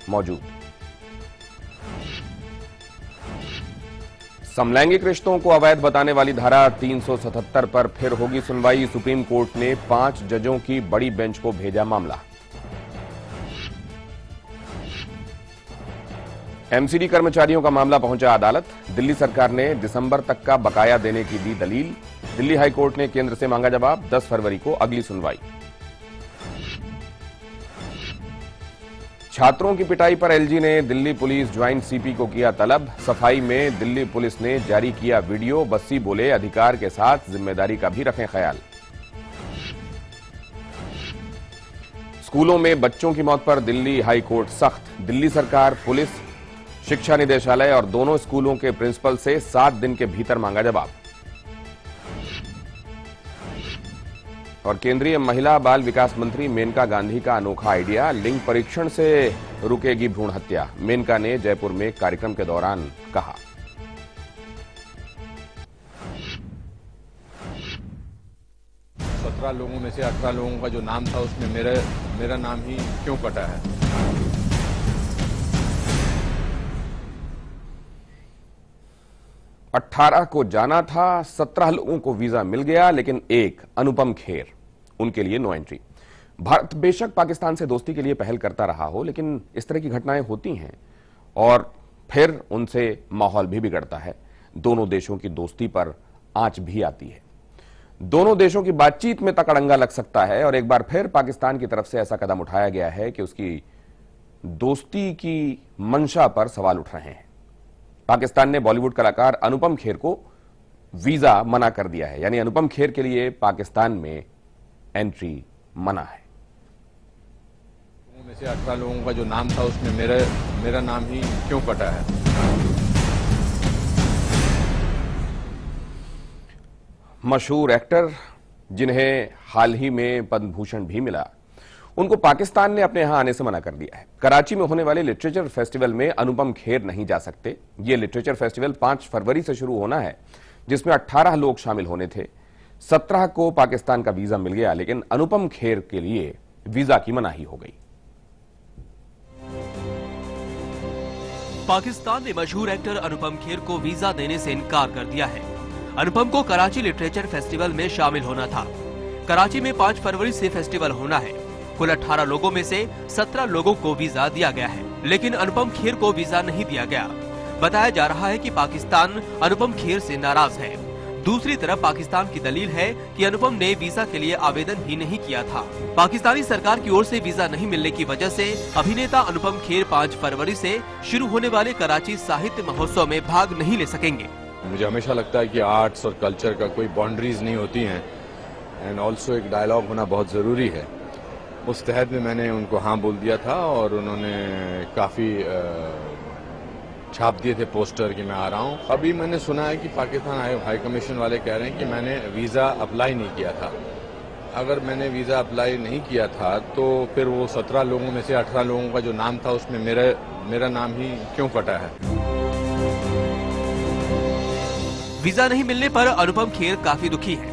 मौजूद। समलैंगिक रिश्तों को अवैध बताने वाली धारा 377 पर फिर होगी सुनवाई। सुप्रीम कोर्ट ने 5 जजों की बड़ी बेंच को भेजा मामला। एमसीडी कर्मचारियों का मामला पहुंचा अदालत। दिल्ली सरकार ने दिसंबर तक का बकाया देने की दी दलील। दिल्ली हाईकोर्ट ने केंद्र से मांगा जवाब। 10 फरवरी को अगली सुनवाई। छात्रों की पिटाई पर एलजी ने दिल्ली पुलिस ज्वाइंट सीपी को किया तलब। सफाई में दिल्ली पुलिस ने जारी किया वीडियो। बस्सी बोले, अधिकार के साथ जिम्मेदारी का भी रखें ख्याल। स्कूलों में बच्चों की मौत पर दिल्ली हाईकोर्ट सख्त। दिल्ली सरकार, पुलिस, शिक्षा निदेशालय और दोनों स्कूलों के प्रिंसिपल से 7 दिन के भीतर मांगा जवाब। और केंद्रीय महिला बाल विकास मंत्री मेनका गांधी का अनोखा आइडिया। लिंग परीक्षण से रुकेगी भ्रूण हत्या। मेनका ने जयपुर में कार्यक्रम के दौरान कहा। सत्रह लोगों में से 18 लोगों का जो नाम था उसमें मेरा नाम ही क्यों कटा है? अठारह को जाना था, 17 लोगों को वीजा मिल गया, लेकिन एक अनुपम खेर, उनके लिए नो एंट्री। भारत बेशक पाकिस्तान से दोस्ती के लिए पहल करता रहा हो, लेकिन इस तरह की घटनाएं होती हैं और फिर उनसे माहौल भी बिगड़ता है। दोनों देशों की दोस्ती पर आंच भी आती है। दोनों देशों की बातचीत में तकड़ंगा लग सकता है और एक बार फिर पाकिस्तान की तरफ से ऐसा कदम उठाया गया है कि उसकी दोस्ती की मंशा पर सवाल उठ रहे हैं। पाकिस्तान ने बॉलीवुड कलाकार अनुपम खेर को वीजा मना कर दिया है, यानी अनुपम खेर के लिए पाकिस्तान में एंट्री मना है। में से 18 लोगों का जो नाम था उसमें मेरा नाम ही क्यों कटा है? मशहूर एक्टर जिन्हें हाल ही में पद्म भूषण भी मिला, उनको पाकिस्तान ने अपने यहां आने से मना कर दिया है। कराची में होने वाले लिटरेचर फेस्टिवल में अनुपम खेर नहीं जा सकते। यह लिटरेचर फेस्टिवल 5 फरवरी से शुरू होना है, जिसमें 18 लोग शामिल होने थे। 17 को पाकिस्तान का वीजा मिल गया, लेकिन अनुपम खेर के लिए वीजा की मनाही हो गई। पाकिस्तान ने मशहूर एक्टर अनुपम खेर को वीजा देने से इनकार कर दिया है। अनुपम को कराची लिटरेचर फेस्टिवल में शामिल होना था। कराची में 5 फरवरी से फेस्टिवल होना है। कुल 18 लोगों में से 17 लोगों को वीजा दिया गया है, लेकिन अनुपम खेर को वीजा नहीं दिया गया। बताया जा रहा है कि पाकिस्तान अनुपम खेर से नाराज है। दूसरी तरफ पाकिस्तान की दलील है कि अनुपम ने वीजा के लिए आवेदन ही नहीं किया था। पाकिस्तानी सरकार की ओर से वीजा नहीं मिलने की वजह से अभिनेता अनुपम खेर 5 फरवरी से शुरू होने वाले कराची साहित्य महोत्सव में भाग नहीं ले सकेंगे। मुझे हमेशा लगता है कि आर्ट्स और कल्चर का कोई बाउंड्रीज नहीं होती हैं एंड ऑल्सो एक डायलॉग होना बहुत ज़रूरी है। उस तहत में मैंने उनको हाँ बोल दिया था और उन्होंने काफ़ी छाप दिए थे पोस्टर कि मैं आ रहा हूँ। अभी मैंने सुना है कि पाकिस्तान हाई कमीशन वाले कह रहे हैं कि मैंने वीज़ा अप्लाई नहीं किया था। अगर मैंने वीज़ा अप्लाई नहीं किया था तो फिर वो 17 लोगों में से 18 लोगों का जो नाम था उसमें मेरा नाम ही क्यों कटा है? वीजा नहीं मिलने पर अनुपम खेर काफी दुखी है।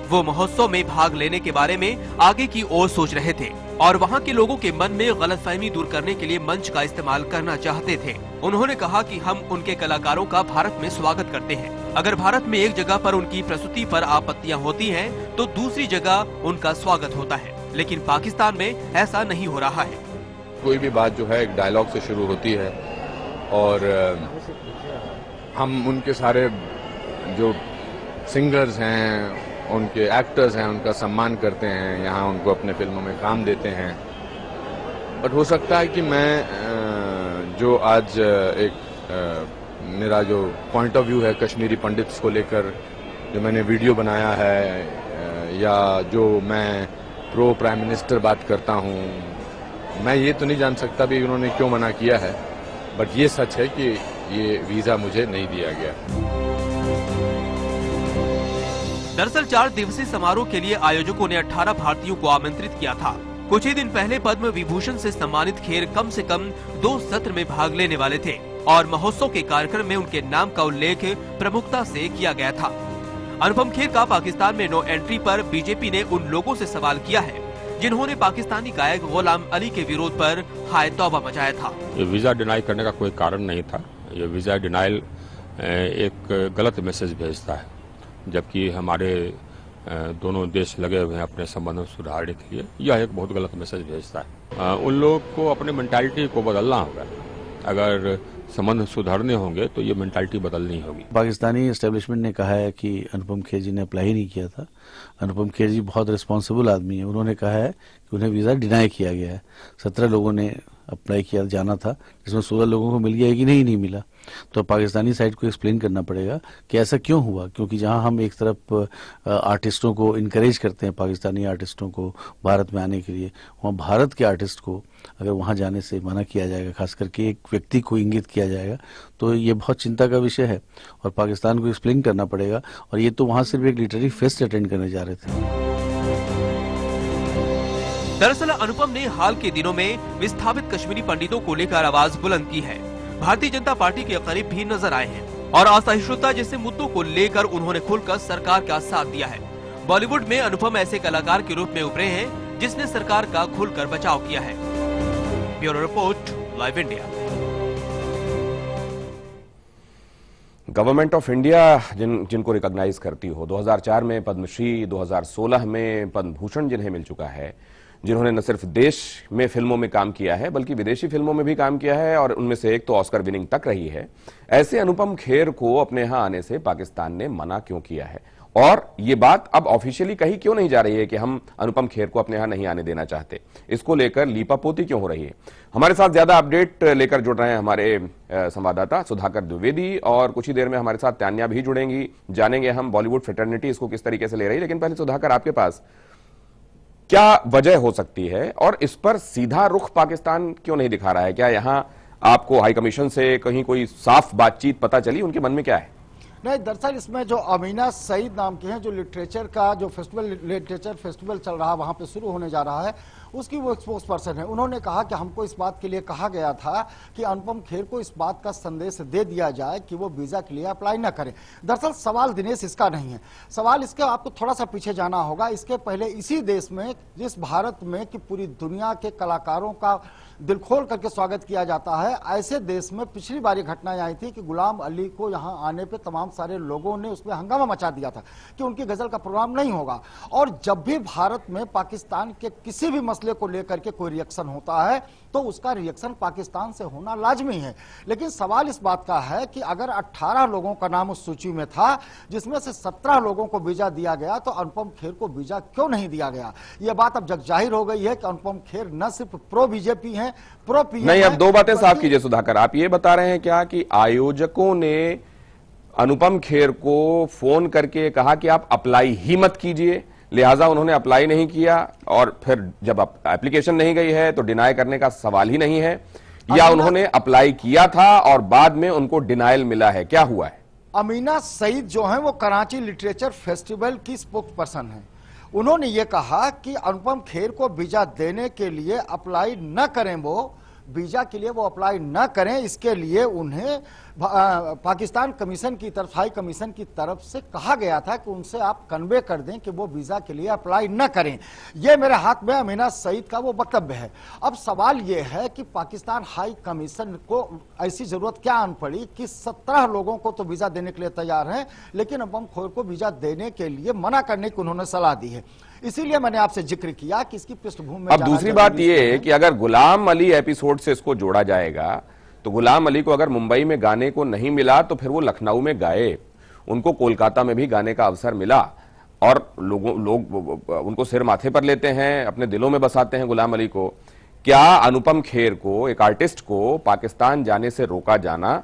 वो महोत्सव में भाग लेने के बारे में आगे की ओर सोच रहे थे और वहाँ के लोगों के मन में गलतफहमी दूर करने के लिए मंच का इस्तेमाल करना चाहते थे। उन्होंने कहा कि हम उनके कलाकारों का भारत में स्वागत करते हैं। अगर भारत में एक जगह पर उनकी प्रस्तुति पर आपत्तियां होती हैं, तो दूसरी जगह उनका स्वागत होता है, लेकिन पाकिस्तान में ऐसा नहीं हो रहा है। कोई भी बात जो है एक डायलॉग से शुरू होती है और हम उनके सारे जो सिंगर्स हैं, उनके एक्टर्स हैं, उनका सम्मान करते हैं, यहाँ उनको अपने फिल्मों में काम देते हैं। बट हो सकता है कि मैं जो आज मेरा जो पॉइंट ऑफ व्यू है कश्मीरी पंडित्स को लेकर, जो मैंने वीडियो बनाया है या जो मैं प्रो प्राइम मिनिस्टर बात करता हूँ, मैं ये तो नहीं जान सकता भी उन्होंने क्यों मना किया है। बट ये सच है कि ये वीज़ा मुझे नहीं दिया गया। दरअसल 4 दिवसीय समारोह के लिए आयोजकों ने 18 भारतीयों को आमंत्रित किया था। कुछ ही दिन पहले पद्म विभूषण से सम्मानित खेर कम से कम 2 सत्र में भाग लेने वाले थे और महोत्सव के कार्यक्रम में उनके नाम का उल्लेख प्रमुखता से किया गया था। अनुपम खेर का पाकिस्तान में नो एंट्री पर बीजेपी ने उन लोगों से सवाल किया है जिन्होंने पाकिस्तानी गायक गुलाम अली के विरोध पर हाय तौबा मचाया था। ये वीजा डिनाई करने का कोई कारण नहीं था। ये वीजा डिनाइल एक गलत मैसेज भेजता है, जबकि हमारे दोनों देश लगे हुए हैं अपने संबंधों सुधारने के लिए। यह एक बहुत गलत मैसेज भेजता है। उन लोग को अपने मेंटालिटी को बदलना होगा। अगर संबंध सुधारने होंगे तो ये मेंटालिटी बदलनी होगी। पाकिस्तानी एस्टेब्लिशमेंट ने कहा है कि अनुपम खेर जी ने अप्लाई ही नहीं किया था। अनुपम खेर जी बहुत रिस्पॉन्सिबल आदमी है। उन्होंने कहा है कि उन्हें वीज़ा डिनाई किया गया है। 17 लोगों ने अप्लाई किया जाना था, जिसमें 16 लोगों को मिल गया है कि नहीं मिला। तो पाकिस्तानी साइड को एक्सप्लेन करना पड़ेगा कि ऐसा क्यों हुआ, क्योंकि जहां हम एक तरफ आर्टिस्टों को इनकरेज करते हैं, पाकिस्तानी आर्टिस्टों को भारत में आने के लिए, वहाँ भारत के आर्टिस्ट को अगर वहाँ जाने से मना किया जाएगा, खास करके एक व्यक्ति को इंगित किया जाएगा, तो ये बहुत चिंता का विषय है और पाकिस्तान को एक्सप्लेन करना पड़ेगा। और ये तो वहाँ सिर्फ एक लिटरेरी फेस्ट अटेंड करने जा रहे थे। दरअसल अनुपम ने हाल के दिनों में विस्थापित कश्मीरी पंडितों को लेकर आवाज बुलंद की है। भारतीय जनता पार्टी के करीब भी नजर आए हैं और असहिष्णुता जैसे मुद्दों को लेकर उन्होंने खुलकर सरकार का साथ दिया है। बॉलीवुड में अनुपम ऐसे कलाकार के रूप में उभरे हैं जिसने सरकार का खुलकर बचाव किया है। Bureau report, live India. Government of India जिनको रिकॉग्नाइज करती हो, 2004 में पद्मश्री, 2016 में पद्म भूषण जिन्हें मिल चुका है, जिन्होंने न सिर्फ देश में फिल्मों में काम किया है बल्कि विदेशी फिल्मों में भी काम किया है और उनमें से एक तो ऑस्कर विनिंग तक रही है, ऐसे अनुपम खेर को अपने यहां आने से पाकिस्तान ने मना क्यों किया है? और ये बात अब ऑफिशियली कही क्यों नहीं जा रही है कि हम अनुपम खेर को अपने यहां नहीं आने देना चाहते? इसको लेकर लीपापोती क्यों हो रही है? हमारे साथ ज्यादा अपडेट लेकर जुड़ रहे हैं हमारे संवाददाता सुधाकर द्विवेदी, और कुछ ही देर में हमारे साथ तान्या भी जुड़ेंगी। जानेंगे हम बॉलीवुड फ्रेटर्निटी इसको किस तरीके से ले रही है। लेकिन पहले सुधाकर, आपके पास क्या वजह हो सकती है और इस पर सीधा रुख पाकिस्तान क्यों नहीं दिखा रहा है? क्या यहां आपको हाई कमीशन से कहीं कोई साफ बातचीत पता चली? उनके मन में क्या है? नहीं, दरअसल इसमें जो अमीना सईद नाम की हैं, जो लिटरेचर का जो लिटरेचर फेस्टिवल चल रहा है वहां पे शुरू होने जा रहा है, उसकी वो स्पोक्स पर्सन है। उन्होंने कहा कि हमको इस बात के लिए कहा गया था कि अनुपम खेर को इस बात का संदेश दे दिया जाए कि वो वीजा के लिए अप्लाई न करें। दरअसल सवाल दिनेश इसका नहीं है, सवाल इसके आपको थोड़ा सा पीछे जाना होगा। इसके पहले इसी देश में, जिस भारत में कि पूरी दुनिया के कलाकारों का दिल खोल करके स्वागत किया जाता है, ऐसे देश में पिछली बार ये घटनाएं आई थी कि गुलाम अली को यहाँ आने पे तमाम सारे लोगों ने उसमें हंगामा मचा दिया था कि उनकी गजल का प्रोग्राम नहीं होगा। और जब भी भारत में पाकिस्तान के किसी भी मसले को लेकर के कोई रिएक्शन होता है तो उसका रिएक्शन पाकिस्तान से होना लाजमी है। लेकिन सवाल इस बात का है कि अगर 18 लोगों का नाम उस सूची में था, जिसमें से 17 लोगों को वीजा दिया गया, तो अनुपम खेर को वीजा क्यों नहीं दिया गया? यह बात अब जग जाहिर हो गई है कि अनुपम खेर न सिर्फ प्रो बीजेपी हैं, प्रो पीएम नहीं। अब दो बातें साफ कीजिए सुधाकर, आप ये बता रहे हैं क्या कि आयोजकों ने अनुपम खेर को फोन करके कहा कि आप अप्लाई ही मत कीजिए, लिहाजा उन्होंने अप्लाई नहीं किया, और फिर जब एप्लीकेशन नहीं गई है तो डिनाई करने का सवाल ही नहीं है, या उन्होंने अप्लाई किया था और बाद में उनको डिनायल मिला है? क्या हुआ है? अमीना सईद जो है वो कराची लिटरेचर फेस्टिवल की स्पोक्स पर्सन है। उन्होंने ये कहा कि अनुपम खेर को वीजा देने के लिए अप्लाई न करें, वो वीजा के लिए वो अप्लाई न करें, इसके लिए उन्हें पाकिस्तान कमीशन की तरफ, हाई कमीशन की तरफ से कहा गया था कि उनसे आप कन्वे कर दें कि वो वीजा के लिए अप्लाई न करें। ये मेरे हाथ में अमीना सईद का वो वक्तव्य है। अब सवाल ये है कि पाकिस्तान हाई कमीशन को ऐसी जरूरत क्या आन पड़ी कि 17 लोगों को तो वीजा देने के लिए तैयार हैं, लेकिन अनुपम खेर को वीजा देने के लिए मना करने की उन्होंने सलाह दी है। इसीलिए मैंने आपसे जिक्र किया कि इसकी पृष्ठभूमि में। अब दूसरी बात यह है कि अगर गुलाम अली एपिसोड से इसको जोड़ा जाएगा तो गुलाम अली को अगर मुंबई में गाने को नहीं मिला तो फिर वो लखनऊ में गाए, उनको कोलकाता में भी गाने का अवसर मिला, और लोग उनको सिर माथे पर लेते हैं, अपने दिलों में बसाते हैं गुलाम अली को। क्या अनुपम खेर को, एक आर्टिस्ट को, पाकिस्तान जाने से रोका जाना,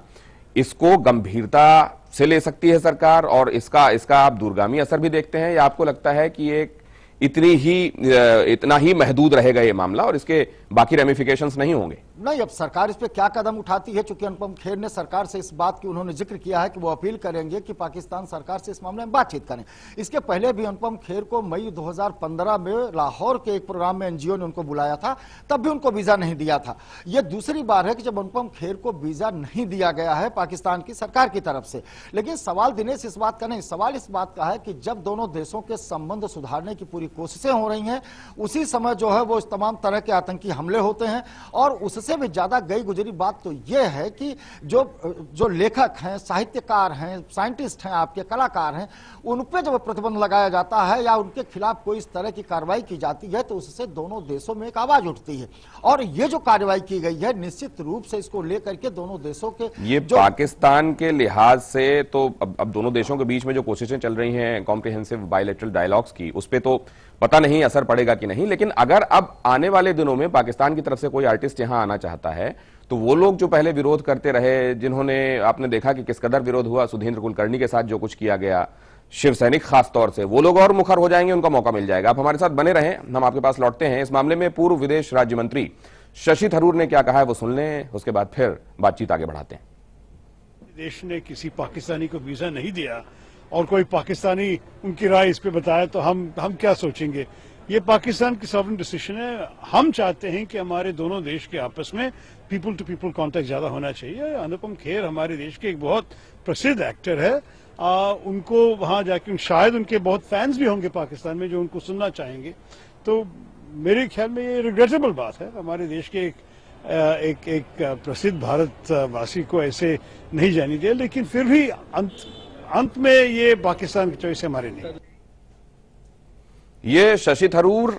इसको गंभीरता से ले सकती है सरकार और इसका आप दूरगामी असर भी देखते हैं, या आपको लगता है कि एक इतना ही महदूद रहेगा ये मामला और इसके बाकी रेमिफिकेशंस नहीं होंगे? नहीं, अब सरकार इस पे क्या कदम उठाती है, चूंकि अनुपम खेर ने सरकार से इस बात की उन्होंने जिक्र किया है कि वो अपील करेंगे कि पाकिस्तान सरकार से इस मामले में बातचीत करें। इसके पहले भी अनुपम खेर को मई 2015 में लाहौर के एक प्रोग्राम में एनजीओ ने उनको बुलाया था, तब भी उनको वीजा नहीं दिया था। यह दूसरी बार है कि जब अनुपम खेर को वीजा नहीं दिया गया है पाकिस्तान की सरकार की तरफ से। लेकिन सवाल दिनेश इस बात का नहीं, सवाल इस बात का है कि जब दोनों देशों के संबंध सुधारने की पूरी कोशिशें हो रही हैं, उसी समय जो है वो इस तमाम तरह के आतंकी हमले होते हैं। और उससे भी ज्यादा गई गुजरी बात तो यह है कि जो लेखक हैं, साहित्यकार हैं, साइंटिस्ट हैं, आपके कलाकार हैं, उन पे जब प्रतिबंध लगाया जाता है या उनके खिलाफ कोई इस तरह की कार्रवाई की जाती है तो उससे दोनों देशों में एक आवाज उठती है। और ये जो कार्रवाई की गई है निश्चित रूप से इसको लेकर के दोनों देशों के ये पाकिस्तान के लिहाज से तो अब दोनों देशों के बीच में जो कोशिशें चल रही हैं कॉम्प्रिहेंसिव बायलैटरल डायलॉग्स की, उस पे तो पता नहीं असर पड़ेगा कि नहीं। लेकिन अगर अब आने वाले दिनों में पाकिस्तान की तरफ से कोई आर्टिस्ट यहां आना चाहता है तो वो लोग जो पहले विरोध करते रहे, जिन्होंने आपने देखा कि किस कदर विरोध हुआ सुधींद्र कुलकर्णी के साथ जो कुछ किया गया, शिव सैनिक खास तौर से, वो लोग और मुखर हो जाएंगे, उनका मौका मिल जाएगा। आप हमारे साथ बने रहें, हम आपके पास लौटते हैं। इस मामले में पूर्व विदेश राज्य मंत्री शशि थरूर ने क्या कहा है वो सुन लें, उसके बाद फिर बातचीत आगे बढ़ाते हैं। देश ने किसी पाकिस्तानी को वीजा नहीं दिया और कोई पाकिस्तानी उनकी राय इस पे बताया तो हम क्या सोचेंगे? ये पाकिस्तान की सॉवरेन डिसीजन है। हम चाहते हैं कि हमारे दोनों देश के आपस में पीपल टू पीपल कांटेक्ट ज्यादा होना चाहिए। अनुपम खेर हमारे देश के एक बहुत प्रसिद्ध एक्टर है। उनको वहां जाके शायद उनके बहुत फैंस भी होंगे पाकिस्तान में जो उनको सुनना चाहेंगे। तो मेरे ख्याल में ये रिग्रेटेबल बात है, हमारे देश के एक प्रसिद्ध भारतवासी को ऐसे नहीं जानी दे। लेकिन फिर भी अंत में ये पाकिस्तान की चॉइस हमारे नहीं। ये शशि थरूर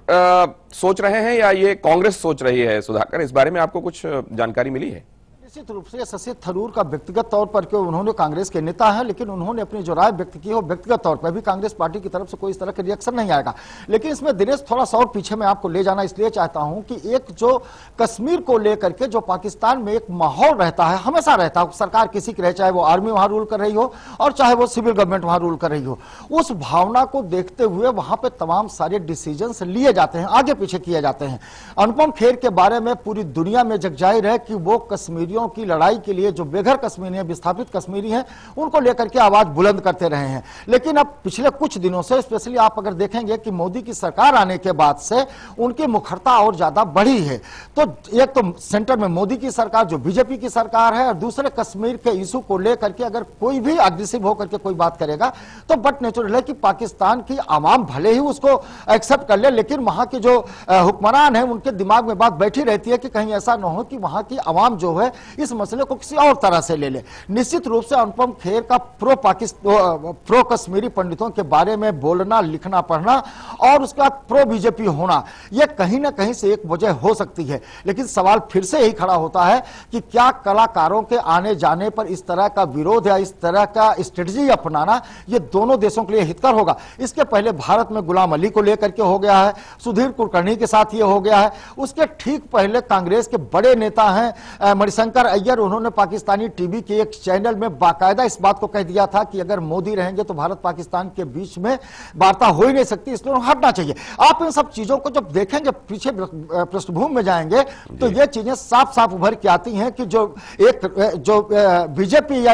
सोच रहे हैं या ये कांग्रेस सोच रही है? सुधाकर, इस बारे में आपको कुछ जानकारी मिली है? निश्चित रूप से शशि थरूर का व्यक्तिगत तौर पर, क्यों उन्होंने कांग्रेस के नेता हैं, लेकिन उन्होंने अपनी जो राय व्यक्त की है वो व्यक्तिगत तौर पर भी कांग्रेस पार्टी की तरफ से कोई इस तरह का रिएक्शन नहीं आएगा। लेकिन इसमें दिनेश थोड़ा सा और पीछे मैं आपको ले जाना इसलिए चाहता हूं कि एक जो कश्मीर को लेकर के जो पाकिस्तान में एक माहौल रहता है, हमेशा रहता है, सरकार किसी की रहे, चाहे वो आर्मी वहां रूल कर रही हो और चाहे वो सिविल गवर्नमेंट वहां रूल कर रही हो, उस भावना को देखते हुए वहां पर तमाम सारे डिसीजंस लिए जाते हैं, आगे पीछे किए जाते हैं। अनुपम खेर के बारे में पूरी दुनिया में जगजाहिर है कि वो कश्मीरियों की लड़ाई के लिए जो बेघर कश्मीरी हैं, विस्थापित कश्मीरी हैं, उनको लेकर के आवाज बुलंद करते रहे हैं। लेकिन अब पिछले कुछ दिनों से, स्पेशली आप अगर देखेंगे कि मोदी की सरकार आने के बाद से उनकी मुखरता और ज्यादा बढ़ी है। तो एक तो सेंटर में मोदी की सरकार जो बीजेपी की सरकार है, और दूसरे कश्मीर के इशू को लेकर के अगर कोई भी अग्रेसिव होकर के कोई बात करेगा तो बट नेचुरल है कि पाकिस्तान की आवाम भले ही उसको एक्सेप्ट कर ले, लेकिन वहां के जो हुक्मरान हैं उनके दिमाग में बात बैठी रहती है कि कहीं ऐसा ना हो कि वहां की आवाम जो है इस मसले को किसी और तरह से ले ले। निश्चित रूप से अनुपम खेर का प्रो कश्मीरी पंडितों के बारे में बोलना, लिखना, पढ़ना और उसके बाद प्रो बीजेपी होना, यह कहीं ना कहीं से एक वजह हो सकती है। लेकिन सवाल फिर से यही खड़ा होता है कि क्या कलाकारों के आने जाने पर इस तरह का विरोध या इस तरह का स्ट्रेटजी अपनाना यह दोनों देशों के लिए हितकर होगा? इसके पहले भारत में गुलाम अली को लेकर के हो गया है, सुधीर कुलकर्णी के साथ यह हो गया है। उसके ठीक पहले कांग्रेस के बड़े नेता हैं मणिशंकर अय्यर, उन्होंने पाकिस्तानी टीवी के एक चैनल में बाकायदा इस बात को कह दिया था कि अगर मोदी रहेंगे तो भारत पाकिस्तान के बीच में वार्ता हो ही नहीं सकती, इसलिए हटना चाहिए। आप इन सब चीजों को जब देखेंगे, पीछे पृष्ठभूमि में जाएंगे तो ये चीजें साफ साफ उभर के आती हैं कि जो बीजेपी या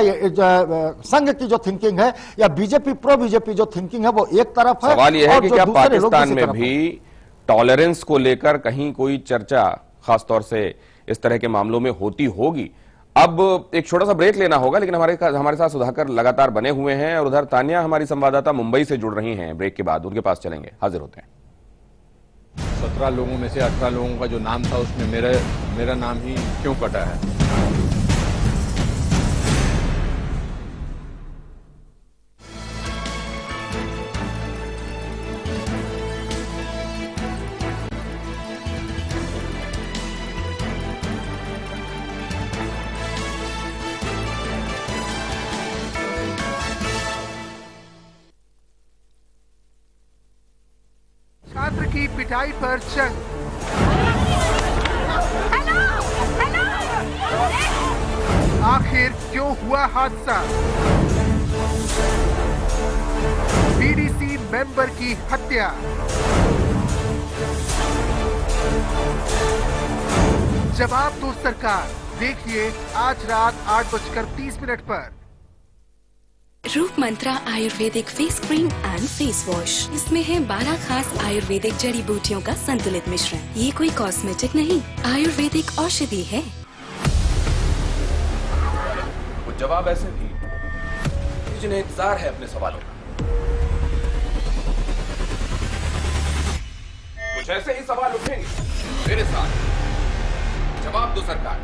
संघ की जो थिंकिंग है या बीजेपी प्रो बीजेपी जो थिंकिंग है वो एक तरफ है। सवाल यह है कि क्या पाकिस्तान में भी टॉलरेंस को लेकर कहीं कोई चर्चा खासतौर से इस तरह के मामलों में होती होगी? अब एक छोटा सा ब्रेक लेना होगा, लेकिन हमारे साथ सुधाकर लगातार बने हुए हैं और उधर तानिया हमारी संवाददाता मुंबई से जुड़ रही हैं। ब्रेक के बाद उनके पास चलेंगे, हाजिर होते हैं। 17 लोगों में से 18 लोगों का जो नाम था उसमें मेरा नाम ही क्यों कटा है? छात्र की पिटाई पर जंग। आखिर क्यों हुआ हादसा? बीडीसी मेंबर की हत्या। जवाब दो सरकार, देखिए आज रात 8:30 पर। Roop Mantra Ayurvedic face cream and face wash. इसमें है 12 खास आयुर्वेदिक जड़ी बूटियों का संतुलित मिश्रण। ये कोई कॉस्मेटिक नहीं, आयुर्वेदिक औषधि है। वो जवाब ऐसे भी जिन्हें इंतजार है अपने सवालों का। कुछ ऐसे ही सवाल उठेंगे मेरे साथ। जवाब दो सरकार।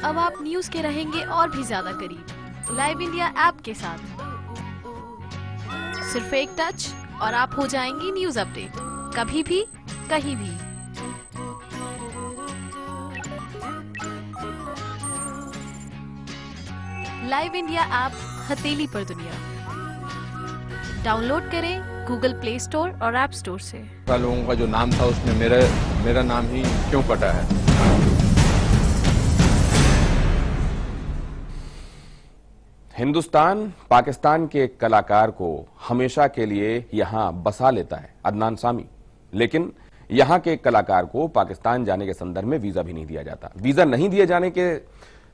अब आप न्यूज के रहेंगे और भी ज्यादा करीब लाइव इंडिया ऐप के साथ। सिर्फ एक टच और आप हो जाएंगी न्यूज अपडेट, कभी भी कहीं भी। लाइव इंडिया ऐप हथेली पर दुनिया। डाउनलोड करें गूगल प्ले स्टोर और ऐप स्टोर से। लोगों का जो नाम था उसमें मेरा नाम ही क्यों कटा है? हिंदुस्तान पाकिस्तान के कलाकार को हमेशा के लिए यहां बसा लेता है, अदनान सामी। लेकिन यहां के कलाकार को पाकिस्तान जाने के संदर्भ में वीजा भी नहीं दिया जाता। वीजा नहीं दिए जाने के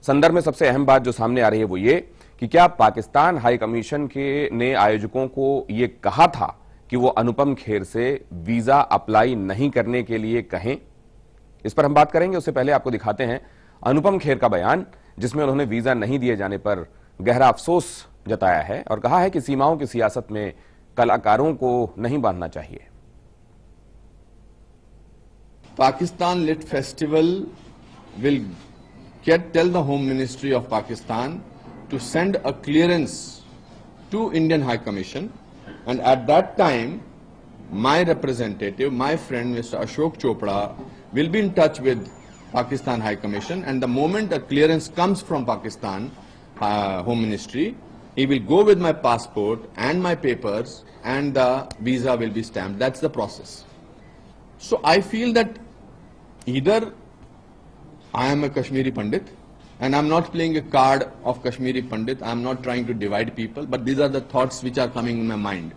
संदर्भ में सबसे अहम बात जो सामने आ रही है वो ये कि क्या पाकिस्तान हाई कमीशन ने आयोजकों को ये कहा था कि वो अनुपम खेर से वीजा अप्लाई नहीं करने के लिए कहें? इस पर हम बात करेंगे। उससे पहले आपको दिखाते हैं अनुपम खेर का बयान, जिसमें उन्होंने वीजा नहीं दिए जाने पर गहरा अफसोस जताया है और कहा है कि सीमाओं की सियासत में कलाकारों को नहीं बांधना चाहिए। Pakistan Lit Festival will tell the Home Ministry of Pakistan to send a clearance to Indian High Commission, and at that time my representative, my friend Mr. Ashok Chopra will be in touch with Pakistan High Commission, and the moment a clearance comes from Pakistan Home Ministry, he will go with my passport and my papers and the visa will be stamped. That's the process. So I feel that either I am a Kashmiri Pandit and I'm not playing a card of Kashmiri Pandit, I'm not trying to divide people, but these are the thoughts which are coming in my mind.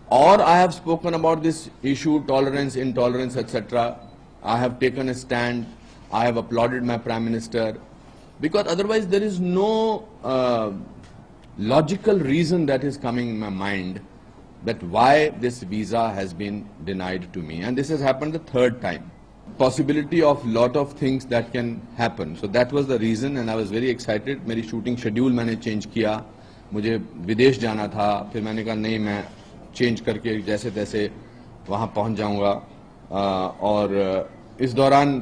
Or I have spoken about this issue, tolerance, intolerance, etc. I have taken a stand, I have applauded my Prime Minister, because otherwise there is no logical reason that is coming in my mind that why this visa has been denied to me. And this has happened the third time. Possibility of lot of things that can happen. So that was the reason and I was very excited. मेरी shooting schedule मैंने change किया, मुझे विदेश जाना था, फिर मैंने कहा नहीं मैं change करके जैसे तैसे वहाँ पहुँच जाऊँगा। और इस दौरान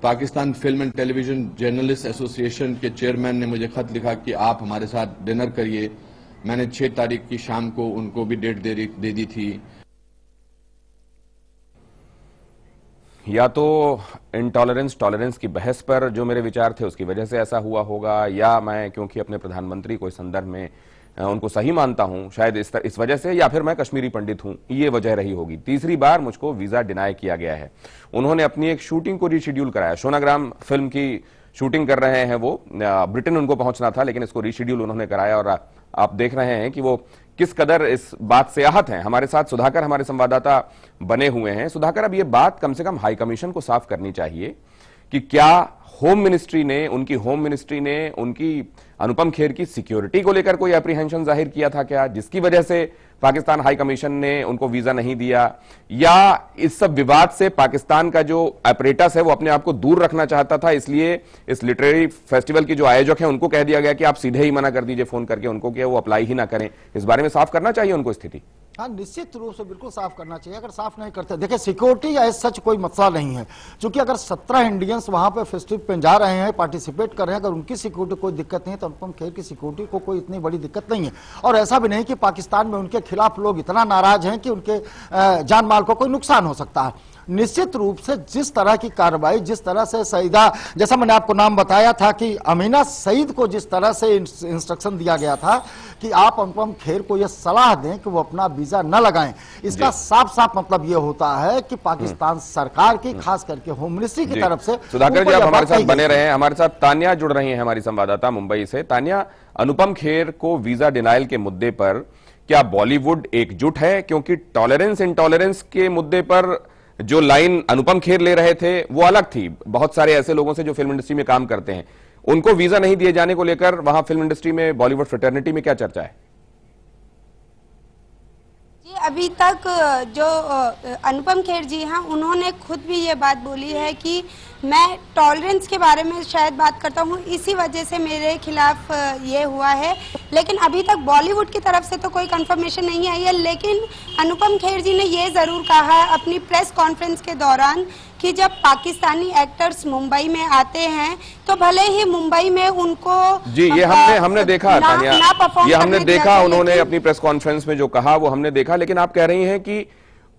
Pakistan film and television journalist association के चेयरमैन ने मुझे खत लिखा कि आप हमारे साथ डिनर करिए। मैंने 6 तारीख की शाम को उनको भी डेट दे दी थी। या तो इंटॉलरेंस टॉलरेंस की बहस पर जो मेरे विचार थे उसकी वजह से ऐसा हुआ होगा, या मैं क्योंकि अपने प्रधानमंत्री को इस संदर्भ में उनको सही मानता हूं शायद इस वजह से, या फिर मैं कश्मीरी पंडित हूं, ये वजह रही होगी। तीसरी बार मुझको वीजा डिनाई किया गया है। उन्होंने अपनी एक शूटिंग को रीशेड्यूल कराया। सोनाग्राम फिल्म की शूटिंग कर रहे हैं वो, ब्रिटेन उनको पहुंचना था लेकिन इसको रीशेड्यूल उन्होंने कराया और आप देख रहे हैं कि वो किस कदर इस बात से आहत हैं। हमारे साथ सुधाकर हमारे संवाददाता बने हुए हैं। सुधाकर, अब ये बात कम से कम हाई कमीशन को साफ करनी चाहिए कि क्या होम मिनिस्ट्री ने उनकी अनुपम खेर की सिक्योरिटी को लेकर कोई एप्रीहेंशन जाहिर किया था क्या, जिसकी वजह से पाकिस्तान हाई कमीशन ने उनको वीजा नहीं दिया, या इस सब विवाद से पाकिस्तान का जो ऑपरेटस है वो अपने आप को दूर रखना चाहता था, इसलिए इस लिटरेरी फेस्टिवल की जो आयोजक हैं उनको कह दिया गया कि आप सीधे ही मना कर दीजिए फोन करके उनको कि वो अप्लाई ही ना करें। इस बारे में साफ करना चाहिए उनको स्थिति। हाँ, निश्चित रूप से बिल्कुल साफ करना चाहिए। अगर साफ नहीं करते, देखिए सिक्योरिटी या सच कोई मसला नहीं है, क्योंकि अगर 17 इंडियंस वहां पे फेस्टिवल पे जा रहे हैं, पार्टिसिपेट कर रहे हैं, अगर उनकी सिक्योरिटी कोई दिक्कत नहीं है तो अनुपम खेर की सिक्योरिटी को कोई इतनी बड़ी दिक्कत नहीं है। और ऐसा भी नहीं कि पाकिस्तान में उनके खिलाफ लोग इतना नाराज हैं कि उनके जान माल को कोई नुकसान हो सकता है। निश्चित रूप से जिस तरह की कार्रवाई, जिस तरह से सईदा, जैसा मैंने आपको नाम बताया था कि अमीना सईद को जिस तरह से इंस्ट्रक्शन दिया गया था कि आप अनुपम खेर को यह सलाह दें कि वो अपना वीजा न लगाएं, इसका साफ साफ मतलब ये होता है कि पाकिस्तान सरकार की, खास करके होम मिनिस्ट्री की तरफ से। सुधाकर जी, आप हमारे साथ बने रहे हैं। हमारे साथ तानिया जुड़ रही हैं, हमारी संवाददाता मुंबई से। तानिया, अनुपम खेर को वीजा डिनायल के मुद्दे पर क्या बॉलीवुड एकजुट है? क्योंकि टॉलरेंस इंटॉलरेंस के मुद्दे पर जो लाइन अनुपम खेर ले रहे थे वो अलग थी। बहुत सारे ऐसे लोगों से जो फिल्म इंडस्ट्री में काम करते हैं, उनको वीजा नहीं दिए जाने को लेकर वहां फिल्म इंडस्ट्री में, बॉलीवुड फ्रेटर्निटी में क्या चर्चा है? जी, अभी तक जो अनुपम खेर जी हैं, उन्होंने खुद भी ये बात बोली है कि मैं टॉलरेंस के बारे में शायद बात करता हूँ, इसी वजह से मेरे खिलाफ ये हुआ है। लेकिन अभी तक बॉलीवुड की तरफ से तो कोई कंफर्मेशन नहीं आई है। लेकिन अनुपम खेर जी ने ये जरूर कहा है अपनी प्रेस कॉन्फ्रेंस के दौरान कि जब पाकिस्तानी एक्टर्स मुंबई में आते हैं तो भले ही मुंबई में उनको जी, ये हमने देखा तानिया, ये हमने देखा, उन्होंने अपनी प्रेस कॉन्फ्रेंस में जो कहा वो हमने देखा। लेकिन आप कह रही हैं कि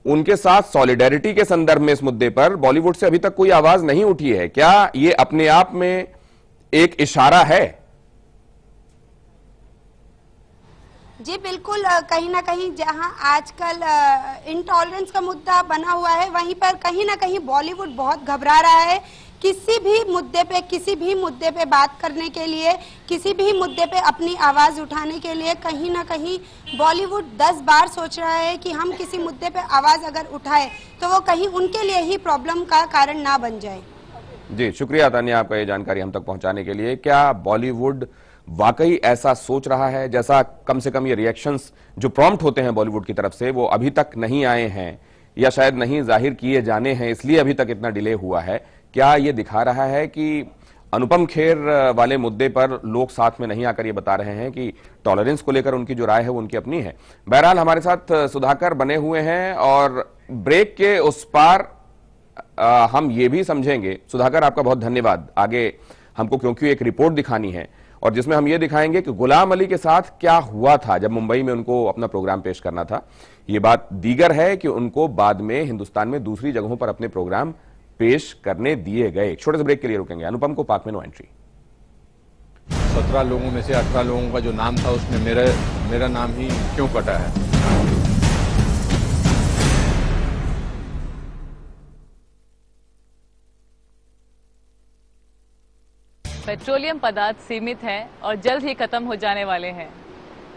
उनके साथ सॉलिडेरिटी के संदर्भ में इस मुद्दे पर बॉलीवुड से अभी तक कोई आवाज नहीं उठी है। क्या ये अपने आप में एक इशारा है? जी बिल्कुल, कहीं ना कहीं जहां आजकल इंटॉलरेंस का मुद्दा बना हुआ है, वहीं पर कहीं ना कहीं बॉलीवुड बहुत घबरा रहा है। किसी भी मुद्दे पे बात करने के लिए, किसी भी मुद्दे पे अपनी आवाज उठाने के लिए कहीं ना कहीं बॉलीवुड 10 बार सोच रहा है कि हम किसी मुद्दे पे आवाज अगर उठाए तो वो कहीं उनके लिए ही प्रॉब्लम का कारण ना बन जाए। जी, शुक्रिया तानिया आपका ये जानकारी हम तक पहुंचाने के लिए। क्या बॉलीवुड वाकई ऐसा सोच रहा है, जैसा कम से कम ये रिएक्शंस जो प्रॉम्प्ट होते हैं बॉलीवुड की तरफ से वो अभी तक नहीं आए हैं, या शायद नहीं जाहिर किए जाने हैं, इसलिए अभी तक इतना डिले हुआ है? क्या ये दिखा रहा है कि अनुपम खेर वाले मुद्दे पर लोग साथ में नहीं आकर ये बता रहे हैं कि टॉलरेंस को लेकर उनकी जो राय है वो उनकी अपनी है? बहरहाल हमारे साथ सुधाकर बने हुए हैं और ब्रेक के उस पार हम ये भी समझेंगे। सुधाकर, आपका बहुत धन्यवाद। आगे हमको क्योंकि एक रिपोर्ट दिखानी है और जिसमें हम ये दिखाएंगे कि गुलाम अली के साथ क्या हुआ था जब मुंबई में उनको अपना प्रोग्राम पेश करना था। ये बात दीगर है कि उनको बाद में हिंदुस्तान में दूसरी जगहों पर अपने प्रोग्राम पेश करने दिए गए। छोटे से ब्रेक के लिए रुकेंगे। अनुपम को पाक में नो एंट्री। 17 लोगों में से 18 लोगों का जो नाम था उसमें मेरा नाम ही क्यों कटा है? पेट्रोलियम पदार्थ सीमित हैं और जल्द ही खत्म हो जाने वाले हैं,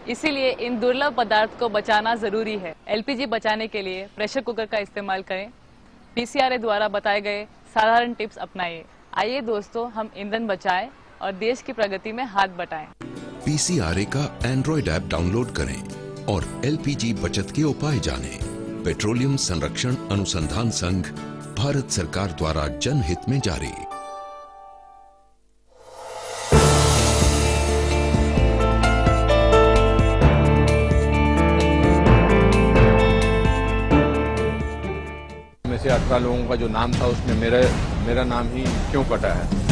इसीलिए इन दुर्लभ पदार्थ को बचाना जरूरी है। एलपीजी बचाने के लिए प्रेशर कुकर का इस्तेमाल करें। पीसीआरए द्वारा बताए गए साधारण टिप्स अपनाइए। आइए दोस्तों, हम ईंधन बचाएं और देश की प्रगति में हाथ बटाएं। पीसीआरए का एंड्रॉइड ऐप डाउनलोड करें और एलपीजी बचत के उपाय जानें। पेट्रोलियम संरक्षण अनुसंधान संघ, भारत सरकार द्वारा जनहित में जारी। में से 18 लोगों का जो नाम था उसमें मेरा नाम ही क्यों कटा है?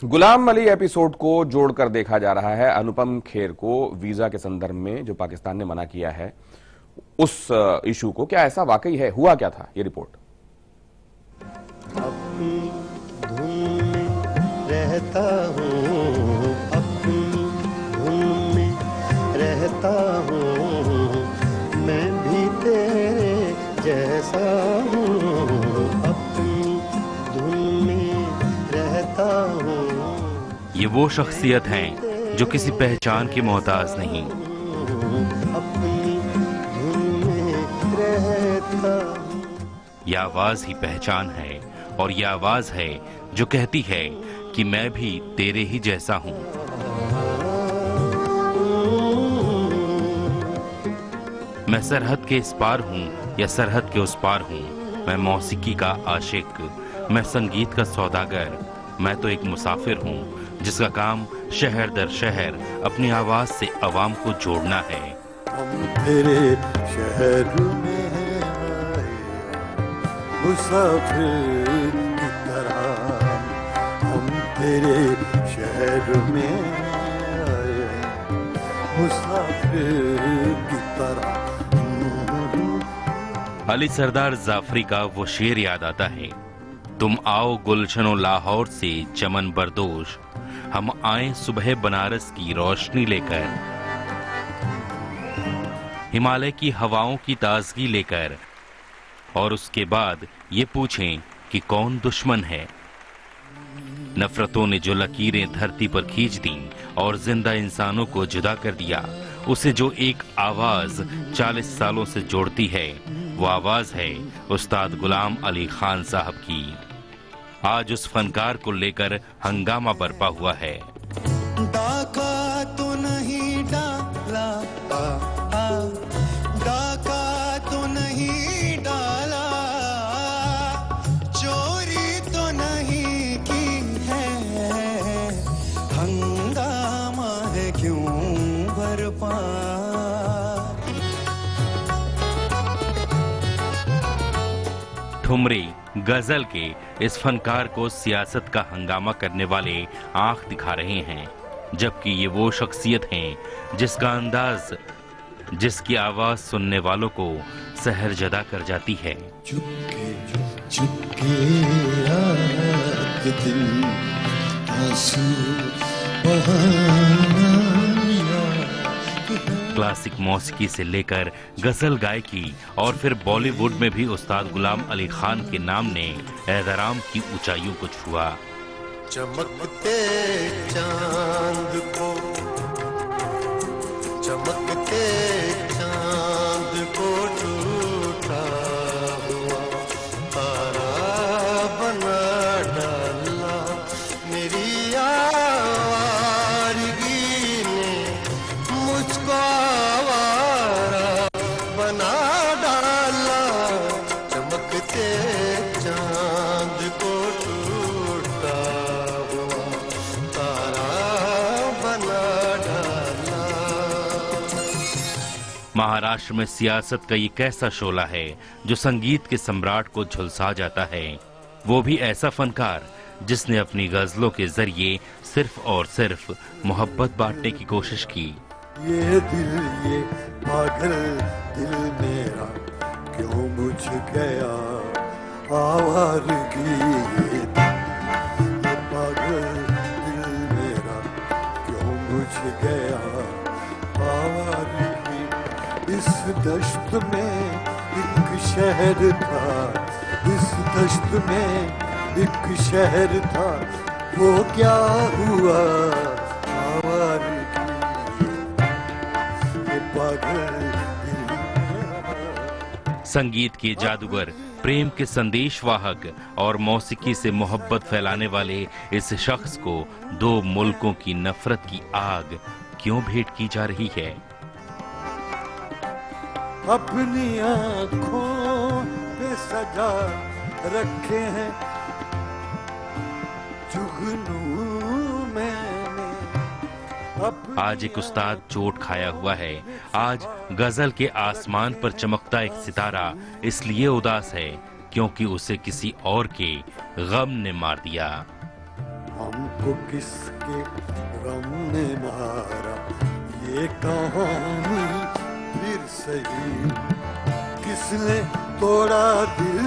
गुलाम अली एपिसोड को जोड़कर देखा जा रहा है। अनुपम खेर को वीजा के संदर्भ में जो पाकिस्तान ने मना किया है, उस इशू को, क्या ऐसा वाकई है? हुआ क्या था? ये रिपोर्ट। अपनी धुन में रहता हूँ, अपनी धुन में रहता हूँ, मैं भी तेरे जैसा हूँ, अपनी धुन में रहता हूँ। ये वो शख्सियत हैं जो किसी पहचान की मोहताज नहीं। अपनी धुन में रहता हूँ। यह आवाज ही पहचान है और यह आवाज है जो कहती है कि मैं भी तेरे ही जैसा हूँ। मैं सरहद के इस पार हूँ या सरहद के उस पार हूँ, मैं मौसीकी का आशिक, मैं संगीत का सौदागर, मैं तो एक मुसाफिर हूँ जिसका काम शहर दर शहर अपनी आवाज से आवाम को जोड़ना है। हम तेरे शहर में आए, मुसाफिर की तरह, हम तेरे शहर में आए, मुसाफिर की तरह। अली सरदार जाफरी का वो शेर याद आता है, तुम आओ गुलशनो लाहौर से चमन बरदोश, हम आए सुबह बनारस की रोशनी लेकर, हिमालय की हवाओं की ताजगी लेकर, और उसके बाद ये पूछें कि कौन दुश्मन है। नफरतों ने जो लकीरें धरती पर खींच दी और जिंदा इंसानों को जुदा कर दिया, उसे जो एक आवाज 40 सालों से जोड़ती है, वो आवाज है उस्ताद गुलाम अली खान साहब की। आज उस फनकार को लेकर हंगामा बरपा हुआ है। डाका तो नहीं डाला, डाका तो नहीं डाला, चोरी तो नहीं की है, हंगामा है क्यों बरपा। ठुमरी गजल के इस फनकार को सियासत का हंगामा करने वाले आंख दिखा रहे हैं, जबकि ये वो शख्सियत हैं जिसका अंदाज, जिसकी आवाज सुनने वालों को सहरजदा कर जाती है। चुपके चुपके रात दिन आंसू बहाना। क्लासिक मौसीकी से लेकर गजल गायकी और फिर बॉलीवुड में भी उस्ताद गुलाम अली खान के नाम ने एहतराम की ऊंचाइयों को छुआ। चमकते चांद को, चमकते चांद को टूटा हुआ तारा बना डाला, मेरी आवारगी ने मुझको आवारा बना डाला। चमकते चांद को टूटा हुआ तारा बना डाला। महाराष्ट्र में सियासत का ये कैसा शोला है जो संगीत के सम्राट को झुलसा जाता है। वो भी ऐसा फनकार जिसने अपनी गजलों के जरिए सिर्फ और सिर्फ मोहब्बत बांटने की कोशिश की। ये दिल, ये पागल दिल मेरा क्यों बुझ गया आवारगी। ये पागल दिल मेरा क्यों बुझ गया आवारगी। इस दश्त में एक शहर था, इस दश्त में एक शहर था, वो क्या हुआ आवारगी। संगीत के जादूगर, प्रेम के संदेशवाहक और मौसीकी से मोहब्बत फैलाने वाले इस शख्स को दो मुल्कों की नफरत की आग क्यों भेंट की जा रही है? अपनी आँखों पे सजा रखे हैं जुगनू मैंने। आज एक उस्ताद चोट खाया हुआ है। आज गजल के आसमान पर चमकता एक सितारा इसलिए उदास है क्योंकि उसे किसी और के गम ने मार दिया। हमको किसके गम ने मारा ये कहानी फिर सही, किसने तोड़ा दिल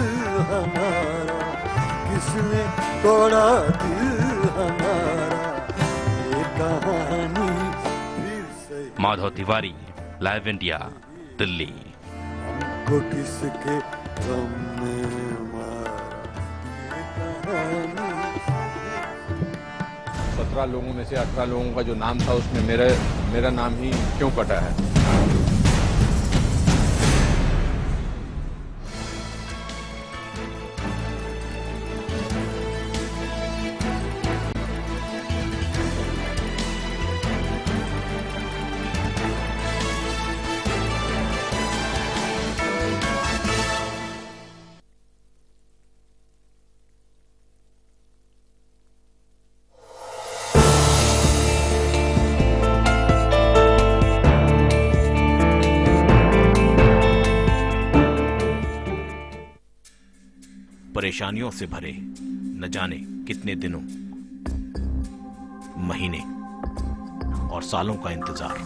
हमारा, किसने तोड़ा दिल हमारा, ये कहानी फिर सही। Madhav Tiwari, live India, Delhi. हमको किसके गम ने मारा ये कहानी। 17 लोगों में से 18 लोगों का जो नाम था उसमें मेरा नाम ही क्यों कटा है? परेशानियों से भरे न जाने कितने दिनों, महीने और सालों का इंतजार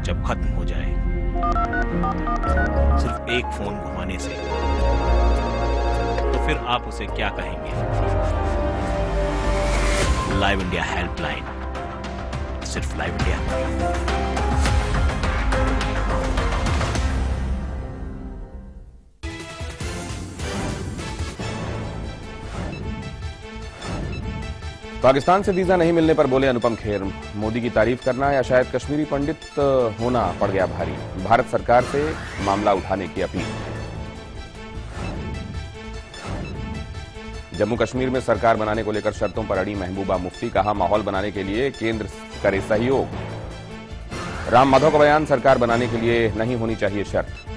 जब खत्म हो जाए सिर्फ एक फोन घुमाने से, तो फिर आप उसे क्या कहेंगे? लाइव इंडिया हेल्पलाइन, सिर्फ लाइव इंडिया। पाकिस्तान से वीजा नहीं मिलने पर बोले अनुपम खेर, मोदी की तारीफ करना या शायद कश्मीरी पंडित होना पड़ गया भारी, भारत सरकार से मामला उठाने की अपील। जम्मू कश्मीर में सरकार बनाने को लेकर शर्तों पर अड़ी महबूबा मुफ्ती, कहा माहौल बनाने के लिए केंद्र करे सहयोग। राम माधव का बयान, सरकार बनाने के लिए नहीं होनी चाहिए शर्त।